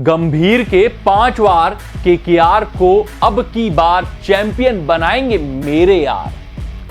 गंभीर के 5 बार केकेआर को अब की बार चैंपियन बनाएंगे मेरे यार।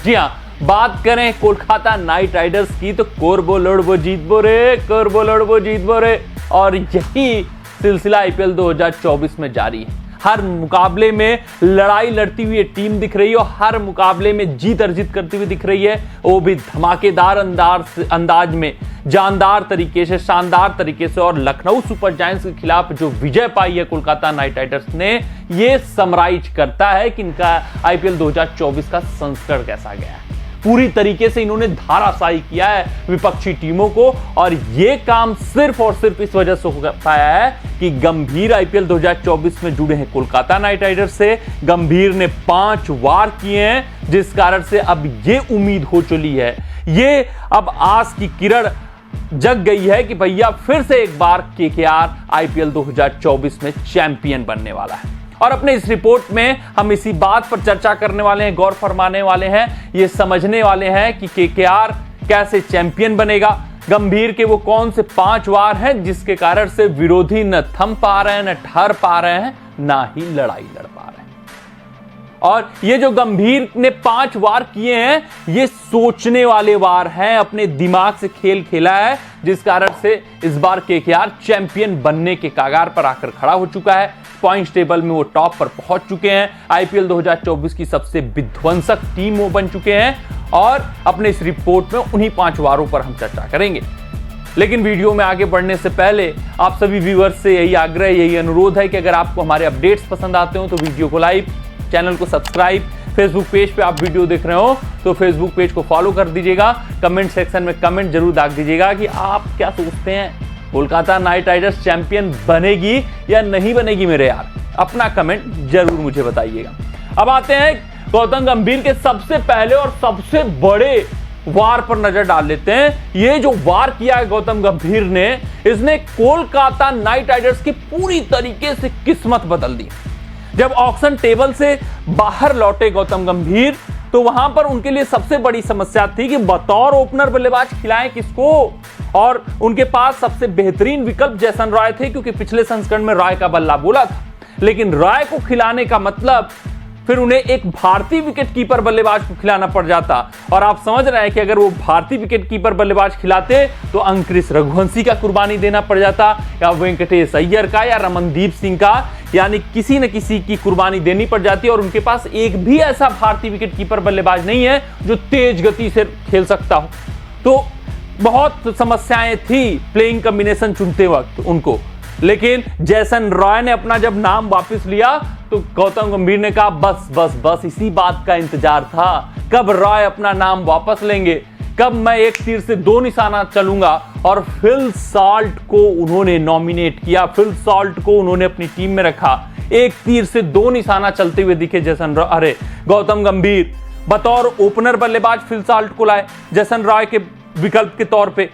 जी हां, बात करें कोलकाता नाइट राइडर्स की तो कोरबो लड़बो जीतबो रे, कोरबो लड़बो जीतबो रे। और यही सिलसिला आईपीएल 2024 में जारी है। हर मुकाबले में लड़ाई लड़ती हुई टीम दिख रही है और हर मुकाबले में जीत अर्जित करती हुई दिख रही है, वो भी धमाकेदार अंदाज में, जानदार तरीके से, शानदार तरीके से। और लखनऊ सुपर जायंट्स के खिलाफ जो विजय पाई है कोलकाता नाइट राइडर्स ने, ये समराइज करता है कि इनका आईपीएल 2024 का संस्करण कैसा गया है। पूरी तरीके से इन्होंने धाराशाही किया है विपक्षी टीमों को, और ये काम सिर्फ और सिर्फ इस वजह से हो पाया है कि गंभीर आईपीएल 2024 में जुड़े हैं कोलकाता नाइट राइडर्स से। गंभीर ने 5 वार किए हैं, जिस कारण से अब ये उम्मीद हो चली है, ये अब आस की किरण जग गई है कि भैया फिर से एक बार केकेआर आईपीएल 2024 में चैंपियन बनने वाला है। और अपने इस रिपोर्ट में हम इसी बात पर चर्चा करने वाले हैं, गौर फरमाने वाले हैं, ये समझने वाले हैं कि केकेआर कैसे चैंपियन बनेगा। गंभीर के वो कौन से 5 वार हैं जिसके कारण से विरोधी न थम पा रहे हैं, न ठहर पा रहे हैं, ना ही लड़ाई लड़ पा रहे हैं। और ये जो गंभीर ने 5 वार किए हैं, ये सोचने वाले वार हैं, अपने दिमाग से खेल खेला है, जिस कारण से इस बार केकेआर चैंपियन बनने के कगार पर आकर खड़ा हो चुका है। पॉइंट्स टेबल में वो टॉप पर पहुंच चुके हैं। आईपीएल 2024 की सबसे विध्वंसक टीम वो बन चुके हैं, और अपने इस रिपोर्ट में उन्हीं 5 वारों पर हम चर्चा करेंगे। लेकिन वीडियो में आगे बढ़ने से पहले आप सभी व्यूअर्स से यही आग्रह, यही अनुरोध है कि अगर आपको हमारे अपडेट्स पसंद आते हो तो वीडियो को लाइक, चैनल को सब्सक्राइब, फेसबुक पेज पे आप वीडियो देख रहे हो तो फेसबुक पेज को फॉलो कर दीजिएगा। कमेंट सेक्शन में कमेंट जरूर दाग दीजिएगा कि आप क्या सोचते हैं, कोलकाता नाइट राइडर्स चैंपियन बनेगी या नहीं बनेगी मेरे यार। अपना कमेंट जरूर मुझे बताइएगा। अब आते हैं गौतम गंभीर के सबसे पहले और सबसे बड़े वार पर नजर डाल लेते हैं। ये जो वार किया है गौतम गंभीर ने, इसने कोलकाता नाइट राइडर्स की पूरी तरीके से किस्मत बदल दी। जब ऑक्शन टेबल से बाहर लौटे गौतम गंभीर, तो वहां पर उनके लिए सबसे बड़ी समस्या थी कि बतौर ओपनर बल्लेबाज खिलाएं किसको। और उनके पास सबसे बेहतरीन विकल्प जैसन रॉय थे, क्योंकि पिछले संस्करण में रॉय का बल्ला बोला था। लेकिन रॉय को खिलाने का मतलब फिर उन्हें एक भारतीय विकेट कीपर बल्लेबाज को खिलाना पड़ जाता। और आप समझ रहे हैं कि अगर वो भारतीय विकेट कीपर बल्लेबाज खिलाते तो अंकुरिश रघुवंशी का कुर्बानी देना पड़ जाता, या वेंकटेश अय्यर का, या रमनदीप सिंह का, यानी किसी न किसी की कुर्बानी देनी पड़ जाती। और उनके पास एक भी ऐसा भारतीय विकेट कीपर बल्लेबाज नहीं है जो तेज गति से खेल सकता हो। तो बहुत समस्याएं थी प्लेइंग कॉम्बिनेशन चुनते वक्त उनको। लेकिन जैसन रॉय ने अपना जब नाम वापस लिया तो गौतम गंभीर ने कहा बस बस बस, इसी बात का इंतजार था, कब रॉय अपना नाम वापस लेंगे, कब मैं एक तीर से 2 निशाना चलूंगा। और फिल सॉल्ट को उन्होंने नॉमिनेट किया, फिल सॉल्ट को उन्होंने अपनी टीम में रखा। एक तीर से 2 निशाना चलते हुए दिखे गौतम गंभीर बतौर ओपनर बल्लेबाज फिल सॉल्ट को लाए जैसन रॉय के विकल्प के तौर पे।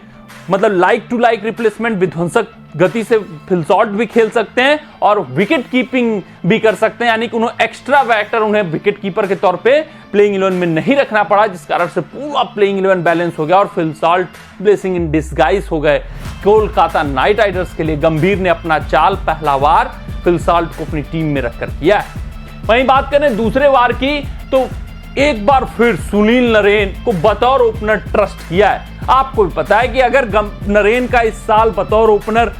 मतलब लाइक टू लाइक रिप्लेसमेंट, विध्वंसक गति से फिल सॉल्ट भी खेल सकते हैं और विकेट कीपिंग भी कर सकते हैं, यानी कि उन्हें एक्स्ट्रा फैक्टर उन्हें विकेट कीपर के तौर पे प्लेइंग 11 में नहीं रखना पड़ा, जिस कारण से पूरा प्लेइंग 11 बैलेंस हो गया और Phil Salt blessing in disguise हो गए कोलकाता नाइट राइडर्स के लिए। गंभीर ने अपना चाल पहला वार फिल सॉल्ट को अपनी टीम में रखकर किया है। वहीं बात करें दूसरे वार की, तो एक बार फिर सुनील नरेन को बतौर ओपनर ट्रस्ट किया है। आपको भी पता है कि अगर नरेन का इस साल बतौर ओपनर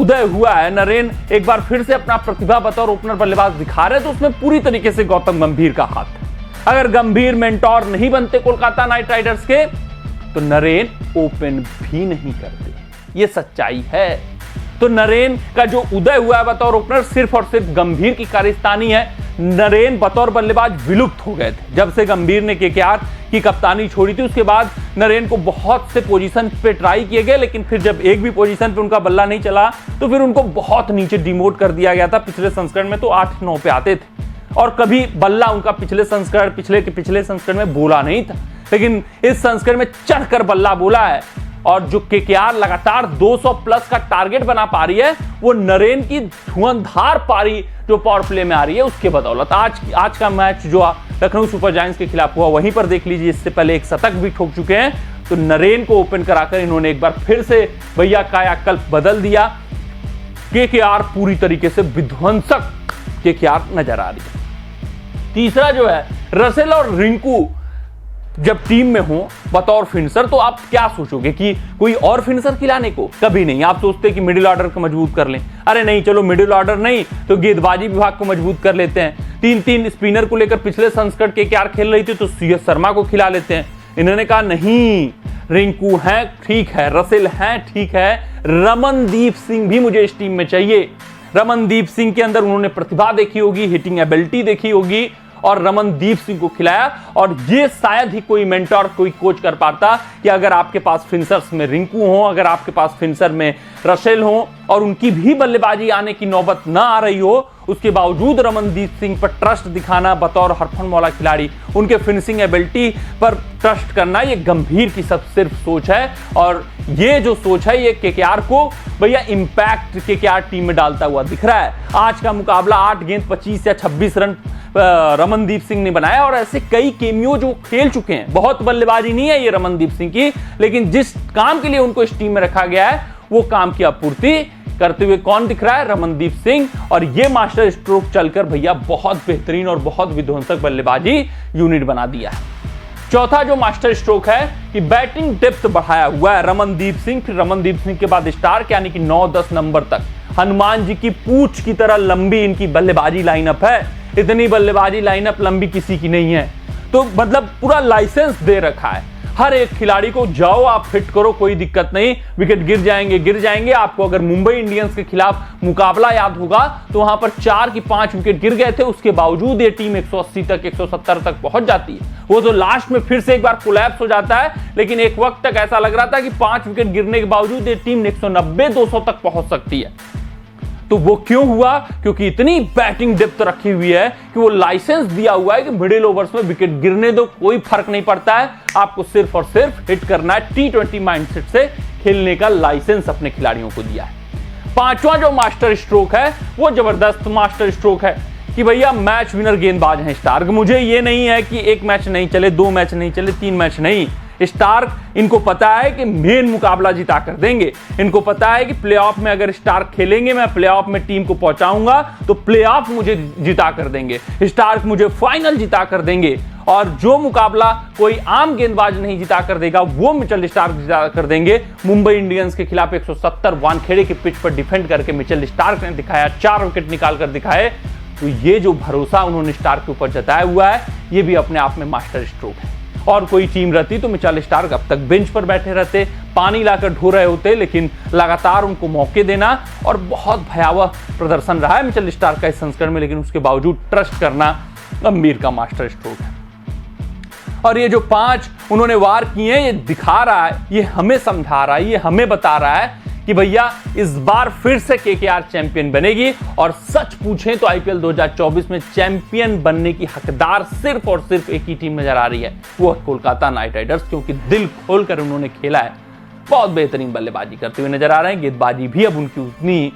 उदय हुआ है, नरेन एक बार फिर से अपना प्रतिभा बतौर ओपनर बल्लेबाज दिखा रहे, तो उसमें पूरी तरीके से गौतम गंभीर का हाथ है। अगर गंभीर मेंटोर नहीं बनते कोलकाता नाइट राइडर्स के, तो नरेन ओपन भी नहीं करते, ये सच्चाई है। तो नरेन का जो उदय हुआ है बतौर ओपनर, सिर्फ और सिर्फ गंभीर की कारस्तानी है। नरेन बतौर बल्लेबाज विलुप्त हो गए थे जब से गंभीर ने केकेआर की कप्तानी छोड़ी थी। उसके बाद नरेन को बहुत से पोजीशन पे ट्राई किए गए, लेकिन फिर जब एक भी पोजीशन पे उनका बल्ला नहीं चला तो फिर उनको बहुत नीचे डिमोट कर दिया गया था। पिछले संस्करण में तो 8-9 पे आते थे और कभी बल्ला उनका पिछले संस्करण में बोला नहीं था, लेकिन इस संस्करण में चढ़कर बल्ला बोला है। और जो केकेआर लगातार 200 प्लस का टारगेट बना पा रही है, वो नरेन की धुआंधार पारी जो पावर प्ले में आ रही है उसके बदौलत। आज का मैच जो लखनऊ सुपर जायंट्स के खिलाफ हुआ वहीं पर देख लीजिए, इससे पहले एक शतक भी ठोक चुके हैं। तो नरेन को ओपन कराकर इन्होंने एक बार फिर से भैया कायाकल्प बदल दिया। केकेआर पूरी तरीके से विध्वंसक केकेआर नजर आ रही है। तीसरा जो है रसेल और रिंकू जब टीम में हो बतौर फिनिशर, तो आप क्या सोचोगे कि कोई और फिनिशर खिलाने को? कभी नहीं। आप सोचते कि मिडिल ऑर्डर को मजबूत कर लें। अरे नहीं, चलो मिडिल ऑर्डर नहीं तो गेंदबाजी विभाग को मजबूत कर लेते हैं। 3-3 स्पिनर को लेकर पिछले संस्करण केकेआर खेल रही थी, तो CS शर्मा को खिला लेते हैं। इन्होंने कहा नहीं, रिंकू है ठीक है, रसेल है ठीक है, रमनदीप सिंह भी मुझे इस टीम में चाहिए। रमनदीप सिंह के अंदर उन्होंने प्रतिभा देखी होगी, हिटिंग एबिलिटी देखी होगी, और रमनदीप सिंह को खिलाया। और ये शायद ही कोई मेंटर, कोई कोच कर पाता कि अगर आपके पास फिनिशर्स में रिंकू हो, अगर आपके पास फिनिशर में रसेल हो और उनकी भी बल्लेबाजी आने की नौबत ना आ रही हो, उसके बावजूद रमनदीप सिंह पर ट्रस्ट दिखाना बतौर हरफनमौला खिलाड़ी, उनके फिनिशिंग एबिलिटी पर ट्रस्ट करना, ये गंभीर की सब सिर्फ सोच है। और ये जो सोच है ये केकेआर को भैया इंपैक्ट केकेआर टीम में डालता हुआ दिख रहा है। आज का मुकाबला 8 गेंद 25 या 26 रन रमनदीप सिंह ने बनाया, और ऐसे कई केमियो जो खेल चुके हैं। बहुत बल्लेबाजी नहीं है ये रमनदीप सिंह की, लेकिन जिस काम के लिए उनको इस टीम में रखा गया है वो काम की आपूर्ति करते हुए कौन दिख रहा है? रमनदीप सिंह। और ये मास्टर स्ट्रोक चलकर भैया बहुत बेहतरीन और बहुत विध्वंसक बल्लेबाजी यूनिट बना दिया है। चौथा जो मास्टर स्ट्रोक है कि बैटिंग डेप्थ बढ़ाया हुआ है रमनदीप सिंह, फिर रमनदीप सिंह के बाद स्टार्क, यानी कि 9-10 नंबर तक हनुमान जी की पूंछ की तरह लंबी इनकी बल्लेबाजी लाइनअप है। इतनी बल्लेबाजी लाइनअप लंबी किसी की नहीं है। तो मतलब पूरा लाइसेंस दे रखा है हर एक खिलाड़ी को, जाओ आप फिट करो, कोई दिक्कत नहीं, विकेट गिर जाएंगे। आपको अगर मुंबई इंडियंस के खिलाफ मुकाबला याद होगा तो वहां पर 4 की 5 विकेट गिर गए थे, उसके बावजूद ये टीम 180 तक 170 तक पहुंच जाती है। वो तो लास्ट में फिर से एक बार कोलैप्स हो जाता है, लेकिन एक वक्त तक ऐसा लग रहा था कि 5 विकेट गिरने के बावजूद ये टीम 190-200 तक पहुंच सकती है। तो वो क्यों हुआ? क्योंकि इतनी बैटिंग डेप्थ रखी हुई है कि वो लाइसेंस दिया हुआ है कि मिडिल ओवर्स में विकेट गिरने दो, कोई फर्क नहीं पड़ता है, आपको सिर्फ और सिर्फ हिट करना है। T20 माइंडसेट से खेलने का लाइसेंस अपने खिलाड़ियों को दिया है। पांचवा जो मास्टर स्ट्रोक है वो जबरदस्त मास्टर स्ट्रोक है कि भैया मैच विनर गेंदबाज हैं स्टार्क। मुझे ये नहीं है कि 1 मैच नहीं चले, 2 मैच नहीं चले, 3 मैच नहीं। स्टार्क इनको पता है कि मेन मुकाबला जिता कर देंगे। इनको पता है कि प्लेऑफ में अगर स्टार्क खेलेंगे, मैं प्लेऑफ में टीम को पहुंचाऊंगा तो प्लेऑफ मुझे जिता कर देंगे, स्टार्क मुझे फाइनल जिता कर देंगे। और जो मुकाबला कोई आम गेंदबाज नहीं जिता कर देगा वो मिचेल स्टार्क जिता कर देंगे। मुंबई इंडियंस के खिलाफ 170 वानखेड़े की पिच पर डिफेंड करके मिचेल स्टार्क ने दिखाया, 4 विकेट निकाल कर दिखाए। तो ये जो भरोसा उन्होंने स्टार्क के ऊपर जताया हुआ है, ये भी अपने आप में मास्टर स्ट्रोक है। और कोई टीम रहती तो मिचेल स्टार्क अब तक बेंच पर बैठे रहते, पानी लाकर ढो रहे होते, लेकिन लगातार उनको मौके देना और बहुत भयावह प्रदर्शन रहा है मिचेल स्टार्क का इस संस्करण में, लेकिन उसके बावजूद ट्रस्ट करना गंभीर का मास्टर स्ट्रोक है। और ये जो 5 उन्होंने वार किए, ये दिखा रहा है, ये हमें समझा रहा है, ये हमें बता रहा है कि भैया इस बार फिर से केकेआर चैंपियन बनेगी। और सच पूछें तो आईपीएल 2024 में चैंपियन बनने की हकदार सिर्फ और सिर्फ एक ही टीम नजर आ रही है, वो कोलकाता नाइट राइडर्स, क्योंकि दिल खोलकर उन्होंने खेला है, बहुत बेहतरीन बल्लेबाजी करते हुए नजर आ रहे हैं। गेंदबाजी भी अब उनकी उतनी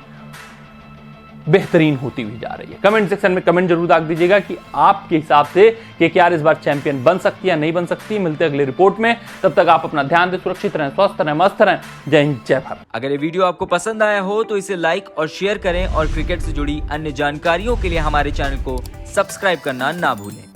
बेहतरीन होती हुई जा रही है। कमेंट सेक्शन में कमेंट जरूर दाग दीजिएगा कि आपके हिसाब से केकेआर इस बार चैंपियन बन सकती है या नहीं बन सकती। मिलते हैं अगले रिपोर्ट में, तब तक आप अपना ध्यान दें, सुरक्षित रहें, स्वस्थ रहें, मस्त रहें। जय हिंद, जय भारत। अगर ये वीडियो आपको पसंद आया हो तो इसे लाइक और शेयर करें, और क्रिकेट से जुड़ी अन्य जानकारियों के लिए हमारे चैनल को सब्सक्राइब करना ना भूलें।